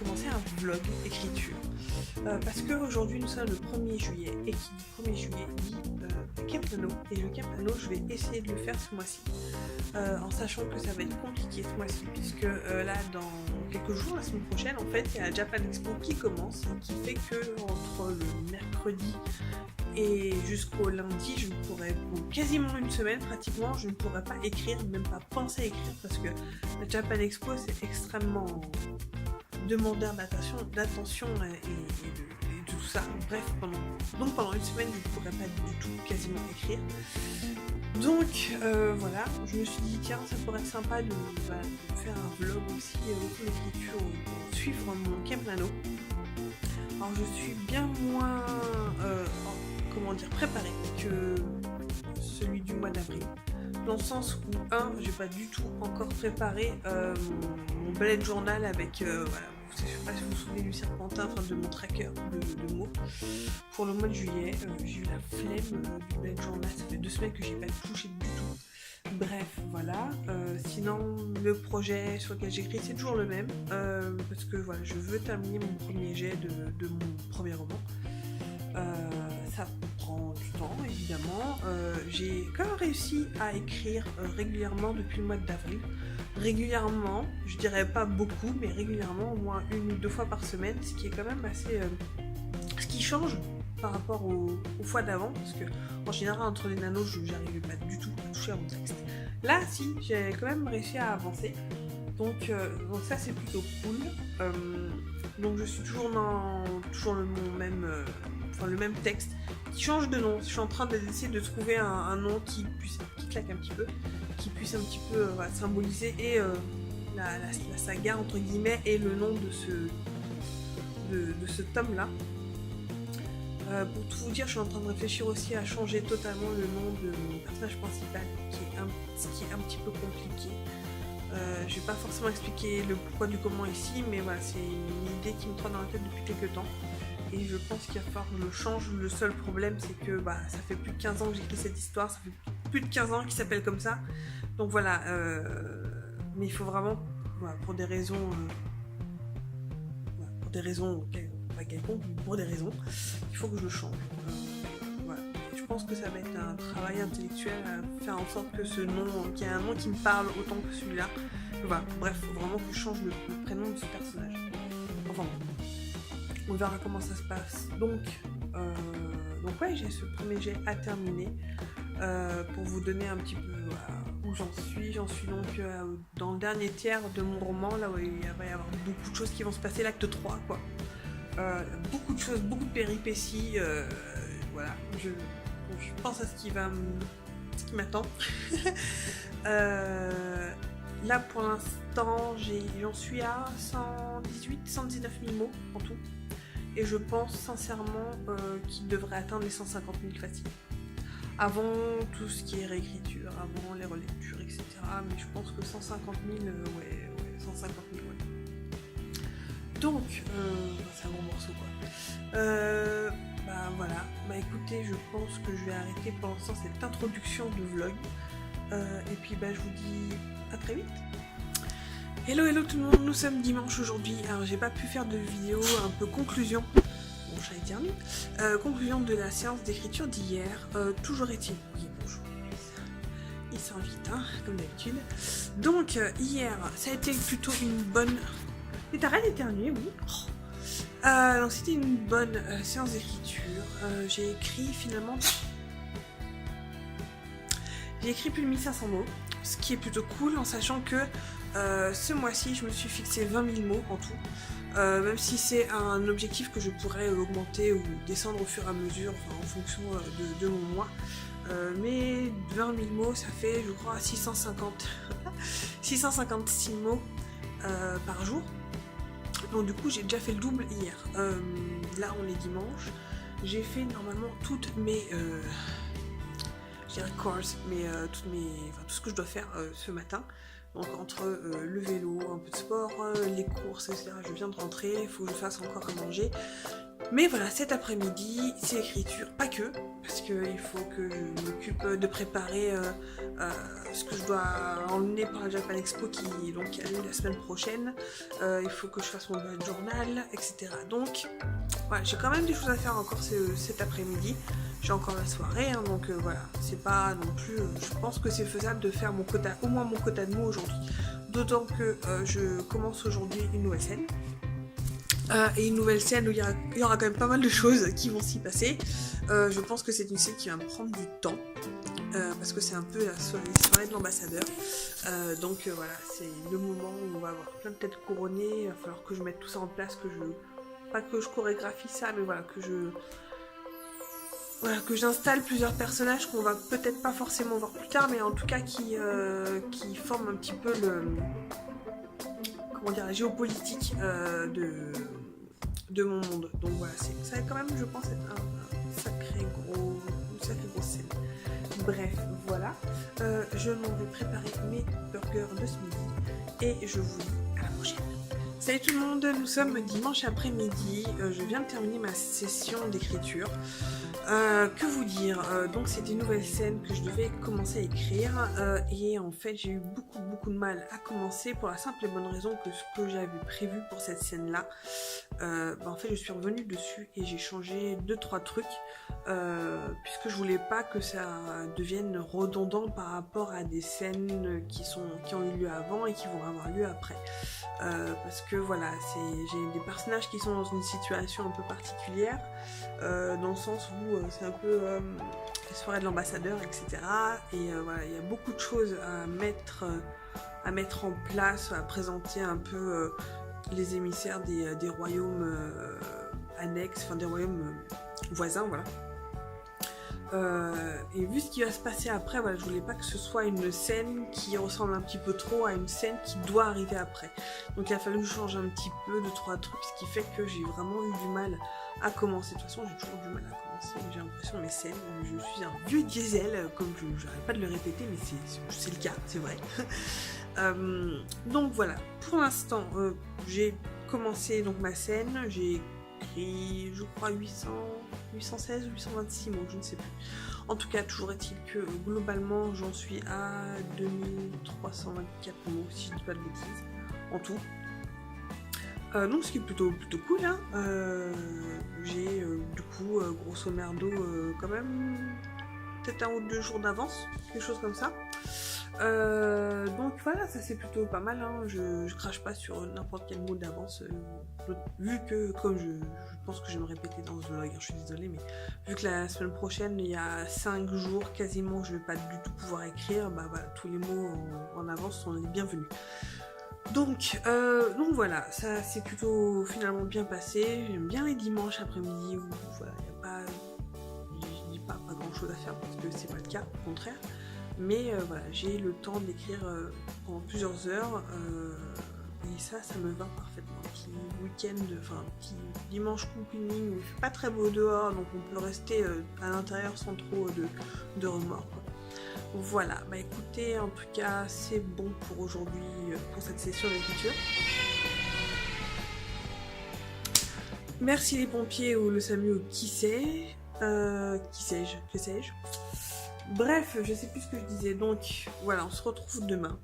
commencer un vlog écriture. Parce qu'aujourd'hui nous sommes le 1er juillet et qui dit 1er juillet dit Camp-Nano. Et le Camp-Nano, je vais essayer de le faire ce mois-ci. En sachant que ça va être compliqué ce mois-ci, puisque là dans quelques jours, la semaine prochaine, en fait, il y a Japan Expo qui commence, qui fait que entre le mercredi et jusqu'au lundi, je ne pourrais, pour quasiment une semaine pratiquement, je ne pourrais pas écrire, même pas penser à écrire, parce que la Japan Expo c'est extrêmement demandeur d'attention et tout ça. Bref, pendant une semaine, je ne pourrais pas du tout quasiment écrire. Donc voilà, je me suis dit tiens, ça pourrait être sympa de faire un vlog aussi autour de l'écriture, pour suivre mon Camp-Nano. Alors je suis bien moins préparée que celui du mois d'avril, dans le sens où j'ai pas du tout encore préparé mon bullet journal avec voilà, je sais pas si vous vous souvenez du serpentin, enfin de mon tracker de mots. Pour le mois de juillet, j'ai eu la flemme du bullet journal, ça fait 2 semaines que j'ai pas touché du tout. Bref, voilà. Sinon, le projet sur lequel j'écris, c'est toujours le même, parce que voilà, je veux terminer mon premier jet de mon premier roman. Ça prend du temps, évidemment. J'ai quand même réussi à écrire régulièrement depuis le mois d'avril. Régulièrement, je dirais pas beaucoup, mais régulièrement, au moins 1 ou 2 fois par semaine, ce qui est quand même assez... ce qui change par rapport aux fois d'avant, parce que en général, entre les nanos, j'arrivais pas du tout à toucher à mon texte. Là, si, j'ai quand même réussi à avancer. Donc ça, c'est plutôt cool. Donc je suis toujours dans le même texte, qui change de nom. Je suis en train d'essayer de trouver un nom qui claque un petit peu, qui puisse un petit peu symboliser et la saga entre guillemets et le nom de ce tome là. Pour tout vous dire, je suis en train de réfléchir aussi à changer totalement le nom de mon personnage principal, ce qui est un petit peu compliqué. Je vais pas forcément expliquer le pourquoi du comment ici, mais voilà, c'est une idée qui me trotte dans la tête depuis quelques temps. Et je pense qu'il va falloir que je le change. Le seul problème, c'est que ça fait plus de 15 ans que j'écris cette histoire, ça fait plus de 15 ans qu'il s'appelle comme ça. Donc voilà, mais il faut vraiment, pour des raisons, pas quelconques, mais pour des raisons, il faut que je le change. Voilà. Je pense que ça va être un travail intellectuel à faire en sorte que ce nom, qu'il y ait un nom qui me parle autant que celui-là. Voilà. Bref, il faut vraiment que je change le prénom de ce personnage. Enfin, on verra comment ça se passe. Donc ouais, j'ai ce premier jet à terminer. Pour vous donner un petit peu où j'en suis. J'en suis donc dans le dernier tiers de mon roman, là où il va y avoir beaucoup de choses qui vont se passer, l'acte 3, quoi. Beaucoup de choses, beaucoup de péripéties. Voilà, je pense à ce qui m'attend. Là pour l'instant, j'en suis à 119 000 mots en tout. Et je pense sincèrement qu'il devrait atteindre les 150 000 faciles. Avant tout ce qui est réécriture, avant les relectures, etc. Mais je pense que 150 000, 150 000, ouais. Donc, c'est un gros morceau, quoi. Voilà. Écoutez, je pense que je vais arrêter pour l'instant cette introduction de vlog. Et puis, je vous dis à très vite. Hello tout le monde, nous sommes dimanche aujourd'hui. Alors, j'ai pas pu faire de vidéo un peu conclusion. Bon, j'allais dire conclusion de la séance d'écriture d'hier. Toujours est-il. Oui, bonjour. Il s'invite, comme d'habitude. Donc, hier, ça a été plutôt une bonne... Mais t'arrêtes d'éternuer, oui. Donc, c'était une bonne séance d'écriture. J'ai écrit finalement... J'ai écrit plus de 1500 mots, ce qui est plutôt cool en sachant que ce mois-ci, je me suis fixé 20 000 mots en tout. Même si c'est un objectif que je pourrais augmenter ou descendre au fur et à mesure, en fonction de mon mois. Mais 20 000 mots, ça fait, je crois, 656 mots par jour. Donc du coup, j'ai déjà fait le double hier. Là, on est dimanche. J'ai fait normalement toutes mes... je dirais courses, mais tout ce que je dois faire ce matin. Donc entre le vélo, un peu de sport, les courses, etc. Je viens de rentrer, il faut que je fasse encore à manger. Mais voilà, cet après-midi, c'est l'écriture, pas que, parce qu'il faut que je m'occupe de préparer ce que je dois emmener pour la Japan Expo qui donc a lieu la semaine prochaine. Il faut que je fasse mon bullet journal, etc. Donc voilà, j'ai quand même des choses à faire encore cet après-midi. J'ai encore la soirée, hein, donc voilà, c'est pas non plus... je pense que c'est faisable de faire mon quota, au moins mon quota de mots aujourd'hui. D'autant que je commence aujourd'hui une nouvelle scène. Et une nouvelle scène où il y aura quand même pas mal de choses qui vont s'y passer. Je pense que c'est une scène qui va me prendre du temps. Parce que c'est un peu la soirée de l'ambassadeur. Donc voilà, c'est le moment où on va avoir plein de têtes couronnées. Il va falloir que je mette tout ça en place, pas que je chorégraphie ça, mais voilà, que j'installe plusieurs personnages qu'on va peut-être pas forcément voir plus tard, mais en tout cas qui forment un petit peu la géopolitique de mon monde. Donc voilà, ça va quand même, je pense, être une sacrée grosse scène. Bref, voilà. Je m'en vais préparer mes burgers de ce midi et je vous dis à la prochaine. Salut tout le monde, nous sommes dimanche après-midi. Je viens de terminer ma session d'écriture. Que vous dire, donc c'était une nouvelle scène que je devais commencer à écrire et en fait j'ai eu beaucoup de mal à commencer pour la simple et bonne raison que ce que j'avais prévu pour cette scène là, en fait je suis revenue dessus et j'ai changé 2-3 trucs puisque je voulais pas que ça devienne redondant par rapport à des scènes qui ont eu lieu avant et qui vont avoir lieu après. Parce que voilà, j'ai des personnages qui sont dans une situation un peu particulière, dans le sens où c'est un peu la soirée de l'ambassadeur, etc. Et voilà, il y a beaucoup de choses à mettre en place, à présenter un peu les émissaires des royaumes annexes, enfin des royaumes voisins, voilà. Et vu ce qui va se passer après, voilà, je voulais pas que ce soit une scène qui ressemble un petit peu trop à une scène qui doit arriver après. Donc il a fallu que je change un petit peu 2-3 trucs, ce qui fait que j'ai vraiment eu du mal à commencer. De toute façon, j'ai toujours du mal à commencer. J'ai l'impression mes scènes, je suis un vieux diesel, comme j'arrête pas de le répéter, mais c'est le cas, c'est vrai. Donc voilà, pour l'instant, j'ai commencé donc ma scène, j'ai écrit, je crois, 816 ou 826 mots, je ne sais plus. En tout cas, toujours est-il que globalement, j'en suis à 2324 mots, si je dis pas de bêtises, en tout. Donc, ce qui est plutôt cool, hein. J'ai du coup, grosso merdo, quand même, peut-être 1 ou 2 jours d'avance, quelque chose comme ça. Donc voilà, ça c'est plutôt pas mal, hein. Je crache pas sur n'importe quel mot d'avance, vu que, comme je pense que je vais me répéter dans ce vlog, je suis désolée, mais vu que la semaine prochaine il y a 5 jours quasiment je vais pas du tout pouvoir écrire, bah voilà, tous les mots en avance sont les bienvenus. Donc voilà, ça s'est plutôt finalement bien passé. J'aime bien les dimanches après-midi où voilà, il n'y a pas, je dis pas grand chose à faire parce que c'est pas le cas, au contraire. Mais voilà, j'ai le temps d'écrire pendant plusieurs heures et ça me va parfaitement. Un petit week-end, enfin un petit dimanche cocooning où il fait pas très beau dehors, donc on peut rester à l'intérieur sans trop de remords, quoi. Voilà, bah écoutez, en tout cas c'est bon pour aujourd'hui, pour cette session d'écriture. Merci les pompiers ou le SAMU ou qui sais-je, que sais-je. Bref, je sais plus ce que je disais, donc voilà, on se retrouve demain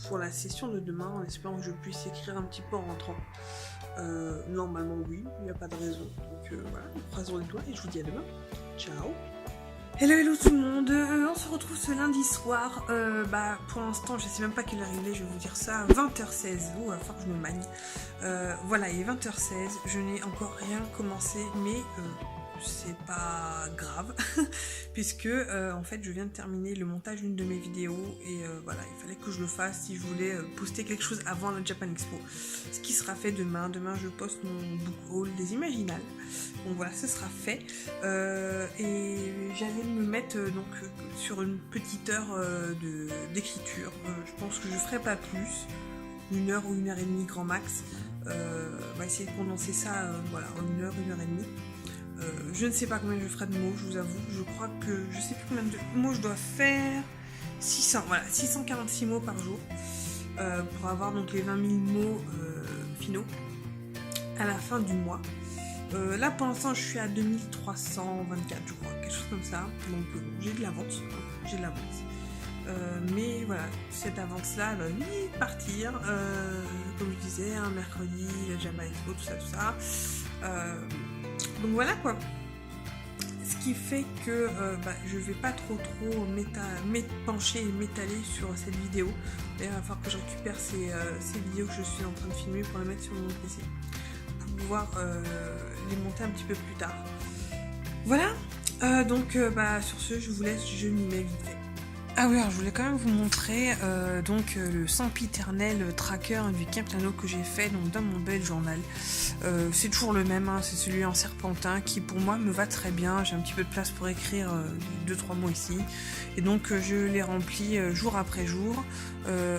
pour la session de demain, en espérant que je puisse écrire un petit peu en rentrant. Normalement oui, il n'y a pas de raison, donc voilà, croisons les doigts et je vous dis à demain. Ciao. Hello tout le monde, on se retrouve ce lundi soir, pour l'instant je sais même pas quelle heure il est, je vais vous dire ça, 20h16, il va falloir que je me magne. Voilà, il est 20h16, je n'ai encore rien commencé, mais c'est pas grave, puisque en fait je viens de terminer le montage d'une de mes vidéos, et voilà, il fallait que je le fasse si je voulais poster quelque chose avant la Japan Expo, ce qui sera fait demain. Demain je poste mon book haul des Imaginales, donc voilà, ce sera fait, et j'allais me mettre sur une petite heure d'écriture. Je pense que je ferai pas plus, 1 heure ou 1h30 grand max. On va essayer de condenser ça voilà, en 1 heure, 1h30. Je ne sais pas combien je ferai de mots, je vous avoue. Je crois que je sais plus combien de mots je dois faire. 600, voilà, 646 mots par jour pour avoir donc les 20 000 mots finaux à la fin du mois. Là pour l'instant je suis à 2324 je crois, quelque chose comme ça, donc j'ai de l'avance, mais voilà, cette avance là va vite partir, comme je disais, un mercredi, la Java Expo, tout ça, donc voilà quoi. Ce qui fait que je vais pas trop m'épancher et m'étaler sur cette vidéo. D'ailleurs, il va falloir que je récupère ces vidéos que je suis en train de filmer pour les mettre sur mon PC, pour pouvoir les monter un petit peu plus tard. Voilà, donc sur ce, je vous laisse, je m'y mets vite fait. Ah oui, alors je voulais quand même vous montrer le sempiternel tracker du Cap Nano que j'ai fait donc dans mon bullet journal. C'est toujours le même, hein, c'est celui en serpentin qui pour moi me va très bien. J'ai un petit peu de place pour écrire 2-3 mots ici. Et donc je les remplis jour après jour.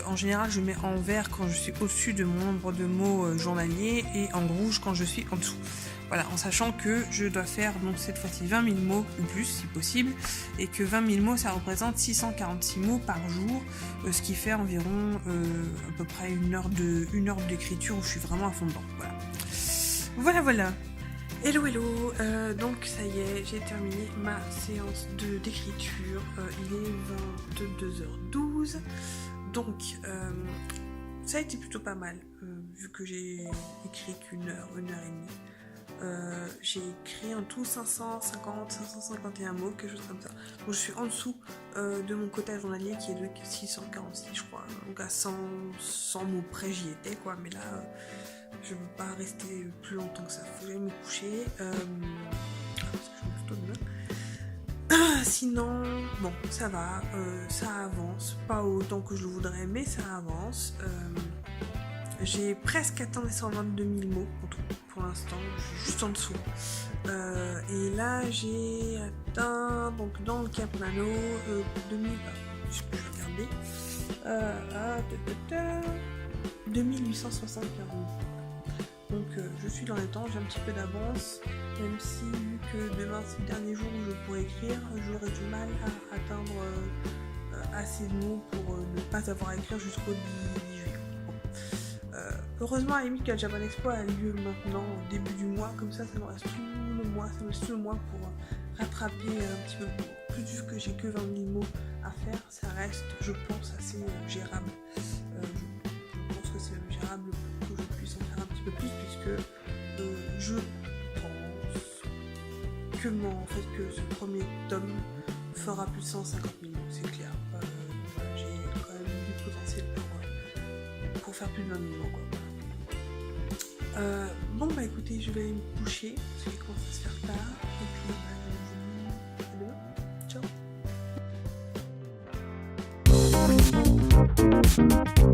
En général je mets en vert quand je suis au-dessus de mon nombre de mots journaliers et en rouge quand je suis en dessous. Voilà, en sachant que je dois faire donc cette fois-ci 20 000 mots ou plus si possible, et que 20 000 mots ça représente 646 mots par jour, ce qui fait environ à peu près une heure d'écriture où je suis vraiment à fond dedans. Voilà. Hello, donc ça y est, j'ai terminé ma séance d'écriture, il est 22h12, donc ça a été plutôt pas mal, vu que j'ai écrit qu'une heure et demie. J'ai écrit en tout 551 mots, quelque chose comme ça. Donc je suis en dessous de mon quota journalier qui est de 646 je crois. Donc à 100 mots près j'y étais quoi, mais là je ne veux pas rester plus longtemps que ça. Faut que j'aille me coucher. Parce que je me plutôt demain. Sinon, bon, ça va, ça avance. Pas autant que je le voudrais, mais ça avance. J'ai presque atteint les 122 000 mots en tout pour l'instant, je suis juste en dessous. Et là j'ai atteint, donc dans le Cap Nano, 2864 mots. Donc je suis dans les temps, j'ai un petit peu d'avance, même si vu que demain c'est le dernier jour où je pourrais écrire, j'aurais du mal à atteindre assez de mots pour ne pas avoir à écrire jusqu'au 10 juillet. Heureusement à la limite que la Japan Expo a lieu maintenant au début du mois, comme ça me reste tout le mois pour rattraper un petit peu plus, vu que j'ai que 20 000 mots à faire, ça reste je pense assez gérable. Je pense que c'est gérable pour que je puisse en faire un petit peu plus, puisque je pense que ce premier tome fera plus de 150 000 mots, c'est clair. J'ai quand même du potentiel pour faire plus de 20 000 mots quoi. Bon écoutez, je vais aller me coucher parce qu'il commence à se faire tard et puis à demain. Ciao.